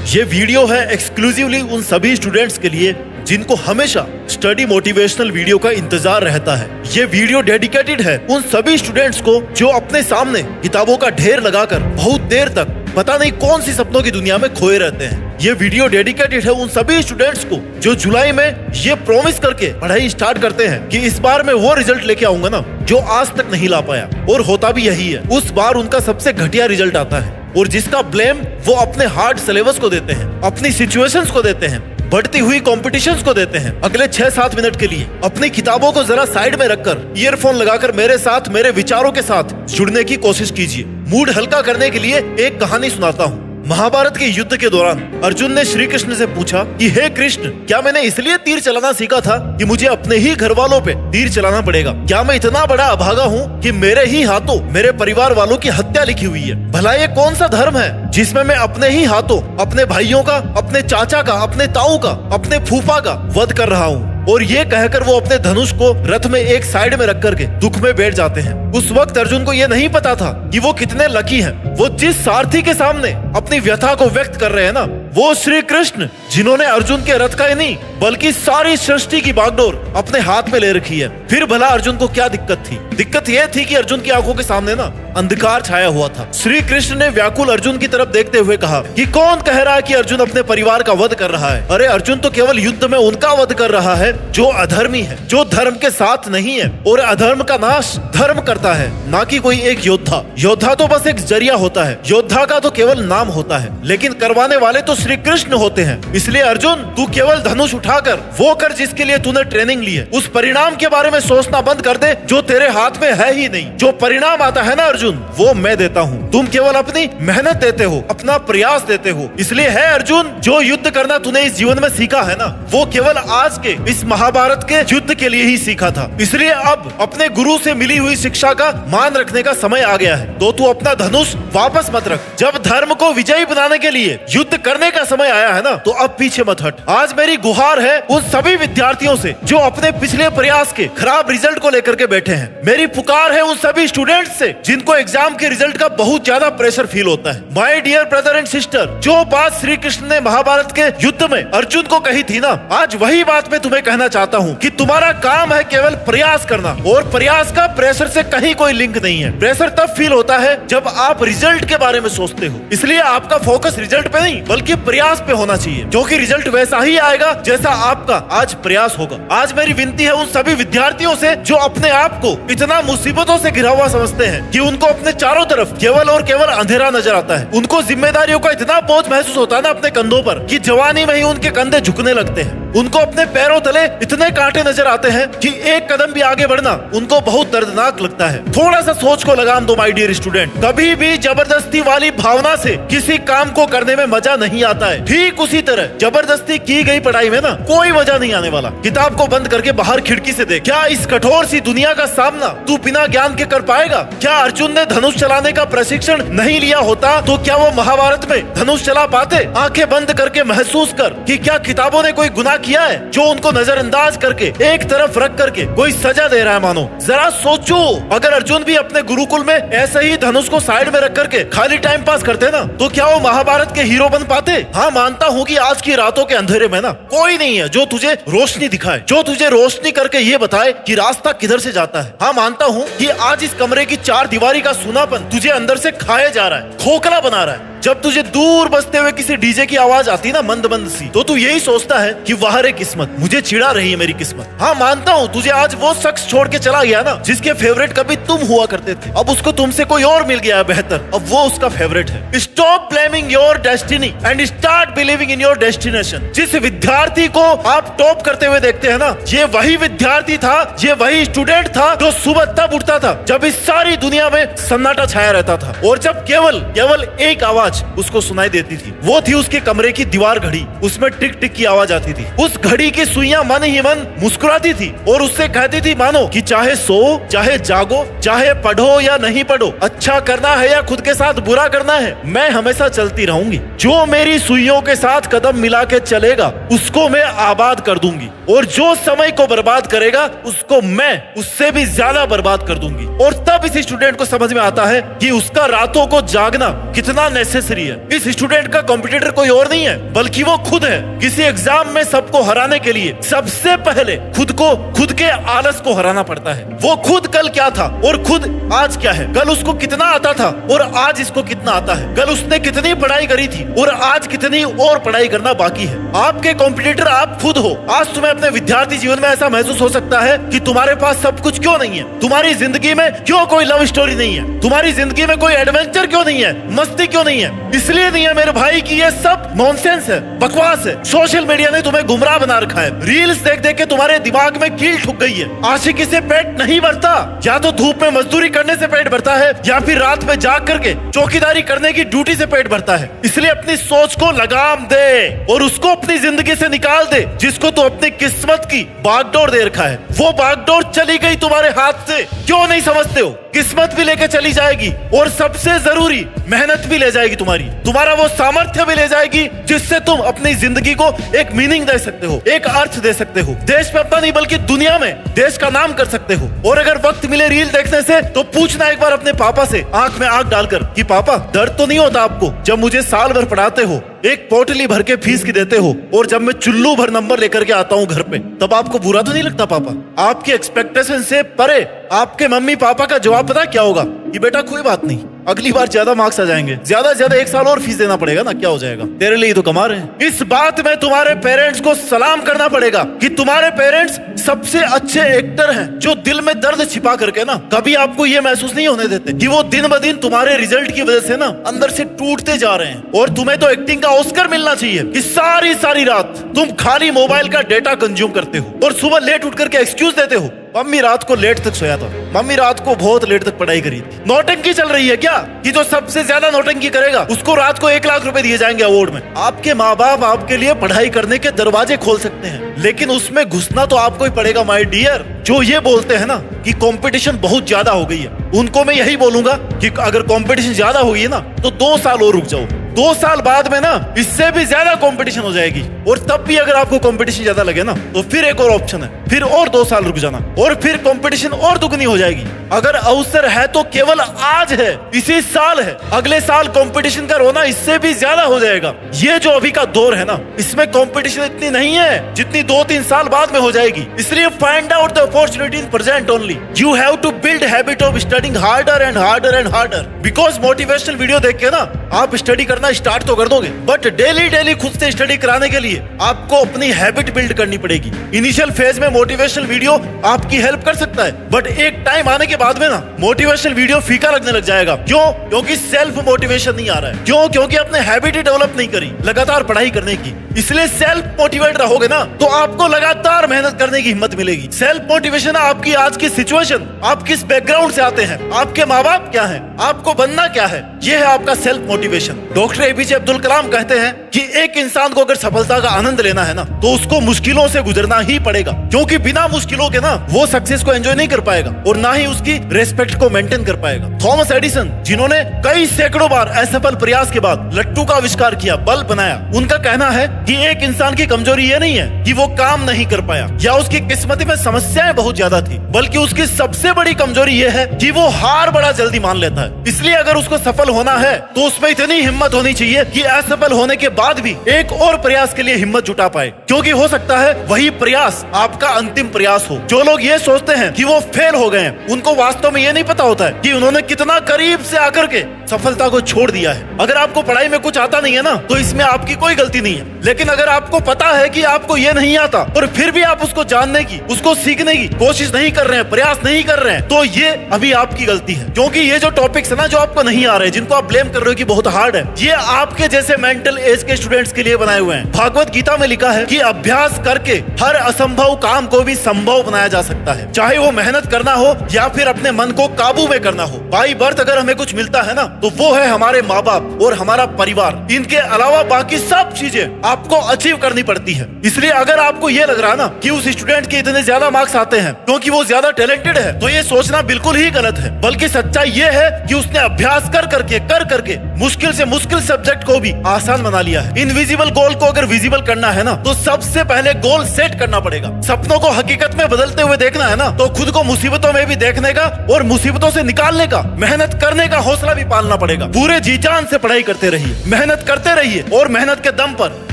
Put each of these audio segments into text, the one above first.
ये वीडियो है एक्सक्लूसिवली उन सभी स्टूडेंट्स के लिए जिनको हमेशा स्टडी मोटिवेशनल वीडियो का इंतजार रहता है। ये वीडियो डेडिकेटेड है उन सभी स्टूडेंट्स को जो अपने सामने किताबों का ढेर लगाकर बहुत देर तक पता नहीं कौन सी सपनों की दुनिया में खोए रहते हैं। ये वीडियो डेडिकेटेड है उन सभी स्टूडेंट्स को जो जुलाई में ये प्रॉमिस करके पढ़ाई स्टार्ट करते हैं कि इस बार मैं वो रिजल्ट लेके आऊंगा ना जो आज तक नहीं ला पाया, और होता भी यही है। उस बार उनका सबसे घटिया रिजल्ट आता है और जिसका ब्लेम वो अपने हार्ड सिलेबस को देते हैं, अपनी सिचुएशंस को देते हैं, बढ़ती हुई कॉम्पिटिशंस को देते हैं। अगले 6-7 मिनट के लिए अपनी किताबों को जरा साइड में रखकर ईयरफोन लगाकर मेरे साथ मेरे विचारों के साथ जुड़ने की कोशिश कीजिए। मूड हल्का करने के लिए एक कहानी सुनाता हूँ। महाभारत के युद्ध के दौरान अर्जुन ने श्री कृष्ण से पूछा कि हे कृष्ण, क्या मैंने इसलिए तीर चलाना सीखा था कि मुझे अपने ही घर वालों पे तीर चलाना पड़ेगा? क्या मैं इतना बड़ा अभागा हूँ कि मेरे ही हाथों मेरे परिवार वालों की हत्या लिखी हुई है? भला ये कौन सा धर्म है जिसमें मैं अपने ही हाथों अपने भाइयों का, अपने चाचा का, अपने ताऊ का, अपने फूफा का वध कर रहा हूँ? और ये कहकर वो अपने धनुष को रथ में एक साइड में रख करके दुख में बैठ जाते हैं। उस वक्त अर्जुन को ये नहीं पता था कि वो कितने लकी हैं। वो जिस सारथी के सामने अपनी व्यथा को व्यक्त कर रहे हैं ना, वो श्री कृष्ण, जिन्होंने अर्जुन के रथ का ही नहीं बल्कि सारी सृष्टि की बागडोर अपने हाथ में ले रखी है। फिर भला अर्जुन को क्या दिक्कत थी? दिक्कत ये थी कि अर्जुन की आंखों के सामने ना अंधकार छाया हुआ था। श्री कृष्ण ने व्याकुल अर्जुन की तरफ देखते हुए कहा कि कौन कह रहा है कि अर्जुन अपने परिवार का वध कर रहा है? अरे अर्जुन तो केवल युद्ध में उनका वध कर रहा है जो अधर्मी है, जो धर्म के साथ नहीं है, और अधर्म का नाश धर्म करता है, ना कि कोई एक योद्धा। योद्धा तो बस एक जरिया होता है, योद्धा का तो केवल नाम होता है, लेकिन करवाने वाले तो श्री कृष्ण होते हैं। इसलिए अर्जुन, तू केवल धनुष उठाकर वो कर जिसके लिए तूने ट्रेनिंग ली है। उस परिणाम के बारे में सोचना बंद कर दे जो तेरे हाथ में है ही नहीं। जो परिणाम आता है ना अर्जुन, वो मैं देता हूँ। तुम केवल अपनी मेहनत देते हो, अपना प्रयास देते हो। इसलिए है अर्जुन, जो युद्ध करना तूने इस जीवन में सीखा है ना, वो केवल आज के इस महाभारत के युद्ध के लिए ही सीखा था। इसलिए अब अपने गुरु से मिली हुई शिक्षा का मान रखने का समय आ गया है। तो तू अपना धनुष वापस मत रख। जब धर्म को विजयी बनाने के लिए युद्ध करने का समय आया है ना, तो अब पीछे मत हट। आज मेरी गुहार है उन सभी विद्यार्थियों से जो अपने पिछले प्रयास के खराब रिजल्ट को लेकर के बैठे हैं। मेरी पुकार है उन सभी स्टूडेंट्स से जिनको एग्जाम के रिजल्ट का बहुत ज्यादा प्रेशर फील होता है। My dear brother and sister, जो बात श्री कृष्ण ने महाभारत के युद्ध में अर्जुन को कही थी ना, आज वही बात मैं तुम्हें कहना चाहता हूँ कि तुम्हारा काम है केवल प्रयास करना, और प्रयास का प्रेशर से कहीं कोई लिंक नहीं है। प्रेशर तब फील होता है जब आप रिजल्ट के बारे में सोचते हो। इसलिए आपका फोकस रिजल्ट पे नहीं बल्कि प्रयास पे होना चाहिए, क्योंकि रिजल्ट वैसा ही आएगा जैसा आपका आज प्रयास होगा। आज मेरी विनती है उन सभी विद्यार्थियों से जो अपने आप को इतना मुसीबतों से घिरा हुआ समझते हैं कि उनको अपने चारों तरफ केवल और केवल अंधेरा नजर आता है। उनको जिम्मेदारियों का इतना बोझ महसूस होता है ना अपने कंधों पर कि जवानी में ही उनके कंधे झुकने लगते हैं। उनको अपने पैरों तले इतने कांटे नजर आते हैं कि एक कदम भी आगे बढ़ना उनको बहुत दर्दनाक लगता है। थोड़ा सा सोच को लगाम दो माय डियर स्टूडेंट। कभी भी जबरदस्ती वाली भावना से किसी काम को करने में मजा नहीं आता है। ठीक उसी तरह जबरदस्ती की गई पढ़ाई में ना कोई मजा नहीं आने वाला। किताब को बंद करके बाहर खिड़की से देख। क्या इस कठोर सी दुनिया का सामना तू बिना ज्ञान के कर पाएगा? क्या अर्जुन ने धनुष चलाने का प्रशिक्षण नहीं लिया होता तो क्या वो महाभारत में धनुष चला पाते? आंखें बंद करके महसूस कर कि क्या किताबों ने कोई गुनाह किया है जो उनको नजरअंदाज करके एक तरफ रख करके कोई सजा दे रहा है मानो। जरा सोचो, अगर अर्जुन भी अपने गुरुकुल में ऐसे ही धनुष को साइड में रख करके खाली टाइम पास करते ना, तो क्या वो महाभारत के हीरो बन पाते? हाँ, मानता हूँ कि आज की रातों के अंधेरे में ना कोई नहीं है जो तुझे रोशनी दिखाए, जो तुझे रोशनी करके ये बताए कि रास्ता किधर से जाता है। हाँ, मानता हूँ कि आज इस कमरे की चार दीवारी का सूनापन तुझे अंदर से खाया जा रहा है, खोखला बना रहा है। जब तुझे दूर बजते हुए किसी डीजे की आवाज आती ना मंद मंद सी, तो तू यही सोचता है कि वाह रे किस्मत, मुझे चिढ़ा रही है मेरी किस्मत। हाँ, मानता हूँ तुझे आज वो शख्स छोड़ के चला गया ना जिसके फेवरेट कभी तुम हुआ करते थे, अब उसको तुमसे कोई और मिल गया है बेहतर, अब वो उसका फेवरेट है। Stop blaming your destiny and start believing in your destination. जिस विद्यार्थी को आप टॉप करते हुए देखते हैं ना, ये वही विद्यार्थी था, ये वही स्टूडेंट था जो सुबह तब उठता था जब इस सारी दुनिया में सन्नाटा छाया रहता था, और जब केवल एक आवाज उसको सुनाई देती थी। वो थी उसके कमरे की दीवार घड़ी। उसमें टिक टिक की आवाज आती थी। उस घड़ी की सुइयां मन ही मन मुस्कुराती थी और उससे कहती थी मानो कि चाहे सो, चाहे जागो, चाहे पढ़ो या नहीं पढ़ो, अच्छा करना है या खुद के साथ बुरा करना है, मैं हमेशा चलती रहूंगी। जो मेरी सुइयों के साथ कदम मिला के चलेगा उसको मैं आबाद कर दूंगी, और जो समय को बर्बाद करेगा उसको मैं उससे भी ज्यादा बर्बाद कर दूंगी। और तब इस स्टूडेंट को समझ में आता है कि उसका रातों को जागना कितना नेसेसरी अननेसेसरी है। इस स्टूडेंट का कॉम्पिटिटर कोई और नहीं है बल्कि वो खुद है। किसी एग्जाम में सबको हराने के लिए सबसे पहले खुद के आलस को हराना पड़ता है। वो खुद कल क्या था और खुद आज क्या है। कल उसको कितना आता था और आज इसको कितना आता है। कल उसने कितनी पढ़ाई करी थी और आज कितनी और पढ़ाई करना बाकी है। आपके कॉम्पिटिटर आप खुद हो। आज तुम्हें अपने विद्यार्थी जीवन में ऐसा महसूस हो सकता है कि तुम्हारे पास सब कुछ क्यों नहीं है, तुम्हारी जिंदगी में क्यों कोई लव स्टोरी नहीं है, तुम्हारी जिंदगी में कोई एडवेंचर क्यों नहीं है, मस्ती क्यों नहीं है। इसलिए नहीं है मेरे भाई कि ये सब नॉनसेंस है, बकवास है। सोशल मीडिया ने तुम्हें गुमराह बना रखा है। रील्स देख देख के तुम्हारे दिमाग में कील ठुक गई है। आशिकी से पेट नहीं भरता, या तो धूप में मजदूरी करने से पेट भरता है या फिर रात में जाग करके चौकीदारी करने की ड्यूटी से पेट भरता है। इसलिए अपनी सोच को लगाम दे और उसको अपनी जिंदगी से निकाल दे जिसको तू अपनी किस्मत की बागडोर दे रखा है। वो बागडोर चली गई तुम्हारे हाथ से, क्यों नहीं समझते हो। किस्मत भी लेके चली जाएगी और सबसे जरूरी मेहनत भी ले जाएगी तुम्हारा वो सामर्थ्य भी ले जाएगी जिससे तुम अपनी जिंदगी को एक मीनिंग दे सकते हो, एक अर्थ दे सकते हो। देश में अपना नहीं बल्कि दुनिया में देश का नाम कर सकते हो। और अगर वक्त मिले रील देखने से तो पूछना एक बार अपने पापा से आंख में आंख डालकर कि पापा दर्द तो नहीं होता आपको जब मुझे साल भर पढ़ाते हो, एक पोटली भर के फीस की देते हो और जब मैं चुल्लू भर नंबर लेकर के आता हूँ घर पे तब आपको बुरा तो नहीं लगता पापा। आपकी एक्सपेक्टेशन से परे आपके मम्मी पापा का जवाब पता क्या होगा कि बेटा कोई बात नहीं, अगली बार ज्यादा मार्क्स आ जाएंगे, ज्यादा से ज्यादा 1 साल और फीस देना पड़ेगा ना, क्या हो जाएगा, तेरे लिए तो कमा रहे हैं। इस बात में तुम्हारे पेरेंट्स को सलाम करना पड़ेगा कि तुम्हारे पेरेंट्स सबसे अच्छे एक्टर हैं जो दिल में दर्द छिपा करके ना कभी आपको ये महसूस नहीं होने देते कि वो दिन ब दिन तुम्हारे रिजल्ट की वजह से ना अंदर से टूटते जा रहे हैं। और तुम्हें तो एक्टिंग का ऑस्कर मिलना चाहिए कि सारी रात तुम खाली मोबाइल का डेटा कंज्यूम करते हो और सुबह लेट उठ करके एक्सक्यूज देते हो। मम्मी रात को लेट तक सोया था, मम्मी रात को बहुत लेट तक पढ़ाई करी थी। नौटंकी चल रही है क्या कि जो सबसे ज्यादा नौटंकी करेगा उसको रात को 1 लाख रुपए दिए जाएंगे अवार्ड में। आपके माँ बाप आपके लिए पढ़ाई करने के दरवाजे खोल सकते हैं लेकिन उसमें घुसना तो आपको ही पड़ेगा माय डियर। जो ये बोलते हैं ना कि कंपटीशन बहुत ज्यादा हो गई है, उनको मैं यही बोलूंगा कि अगर कंपटीशन ज्यादा हो गई है ना तो 2 साल और रुक जाओ। 2 साल बाद में ना इससे भी ज्यादा कंपटीशन हो जाएगी और तब भी अगर आपको कंपटीशन ज्यादा लगे ना तो फिर एक और ऑप्शन है, फिर और 2 साल रुक जाना और फिर कंपटीशन और दुगनी हो जाएगी। अगर अवसर है तो केवल आज है, इसी साल है, अगले साल कंपटीशन का रोना इससे भी ज्यादा हो जाएगा। ये जो अभी का दौर है ना इसमें कंपटीशन इतनी नहीं है जितनी 2-3 साल बाद में हो जाएगी। इसलिए find out the opportunity in present only. You have to build habit of studying harder and harder and harder. Because motivational video देख के ना आप स्टडी करना स्टार्ट तो कर दोगे बट डेली खुद से स्टडी कराने के लिए आपको अपनी हैबिट बिल्ड करनी पड़ेगी। इनिशियल फेज में मोटिवेशनल वीडियो आपकी हेल्प कर सकता है बट एक टाइम आने के बाद में ना मोटिवेशनल वीडियो फीका लगने लग जाएगा। क्यों? क्योंकि सेल्फ मोटिवेशन नहीं आ रहा है। क्यों? क्योंकि आपने हैबिट ही डेवलप नहीं करी लगातार पढ़ाई करने की। इसलिए सेल्फ मोटिवेट रहोगे ना तो आपको लगातार मेहनत करने की हिम्मत मिलेगी। सेल्फ मोटिवेशन आपकी आज की सिचुएशन, आप किस बैकग्राउंड से आते हैं, आपके माँ बाप क्या है, आपको बनना क्या है, ये है आपका self motivation. Doctor APJ Abdul Kalam कहते हैं कि एक इंसान को अगर सफलता का आनंद लेना है ना तो उसको मुश्किलों से गुजरना ही पड़ेगा क्योंकि बिना मुश्किलों के ना वो सक्सेस को एंजॉय नहीं कर पाएगा और ना ही उसकी रेस्पेक्ट को मेंटेन कर पाएगा। थॉमस एडिसन जिन्होंने कई सैकड़ों बार असफल प्रयास के बाद लट्टू का आविष्कार किया, बल्ब बनाया, उनका कहना है कि एक इंसान की कमजोरी ये नहीं है कि वो काम नहीं कर पाया या उसकी किस्मत में समस्याएं बहुत ज्यादा थी, बल्कि उसकी सबसे बड़ी कमजोरी ये है कि वो हार बड़ा जल्दी मान लेता है। इसलिए अगर उसको सफल होना है तो उसमें इतनी हिम्मत होनी चाहिए कि असफल होने के बाद भी एक और प्रयास के लिए हिम्मत जुटा पाए क्योंकि हो सकता है वही प्रयास आपका अंतिम प्रयास हो। जो लोग ये सोचते हैं कि वो फेल हो गए हैं उनको वास्तव में ये नहीं पता होता है कि उन्होंने कितना करीब से आकर के सफलता को छोड़ दिया है। अगर आपको पढ़ाई में कुछ आता नहीं है ना तो इसमें आपकी कोई गलती नहीं है, लेकिन अगर आपको पता है कि आपको ये नहीं आता और फिर भी आप उसको जानने की, उसको सीखने की कोशिश नहीं कर रहे हैं, प्रयास नहीं कर रहे हैं तो ये अभी आपकी गलती है। क्योंकि ये जो टॉपिक्स है ना जो आपको नहीं आ रहे, जिनको आप ब्लेम कर रहे हो कि बहुत हार्ड है, ये आपके जैसे मेंटल एज के स्टूडेंट्स के लिए बनाए हुए हैं। भागवत गीता में लिखा है कि अभ्यास करके हर असंभव काम को भी संभव बनाया जा सकता है, चाहे वो मेहनत करना हो या फिर अपने मन को काबू में करना हो। बाई बर्थ अगर हमें कुछ मिलता है ना तो वो है हमारे माँ बाप और हमारा परिवार। इनके अलावा बाकी सब चीजें आपको अचीव करनी पड़ती है। इसलिए अगर आपको ये लग रहा है ना कि उस स्टूडेंट के इतने ज्यादा मार्क्स आते हैं क्योंकि वो ज्यादा टैलेंटेड है तो ये सोचना बिल्कुल ही गलत है, बल्कि सच्चाई ये है कि उसने अभ्यास कर करके एक एक कर करके मुश्किल से मुश्किल सब्जेक्ट को भी आसान बना लिया है। इनविजिबल गोल को अगर विजिबल करना है ना, तो सबसे पहले गोल सेट करना पड़ेगा। सपनों को हकीकत में बदलते हुए देखना है ना, तो खुद को मुसीबतों में भी देखने का और मुसीबतों से निकालने का, मेहनत करने का हौसला भी पालना पड़ेगा। पूरे जी जान से पढ़ाई करते रहिए, मेहनत करते रहिए और मेहनत के दम पर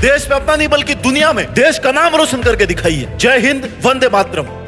देश पे अपना नहीं बल्कि दुनिया में देश का नाम रोशन करके दिखाइए। जय हिंद, वंदे मातरम।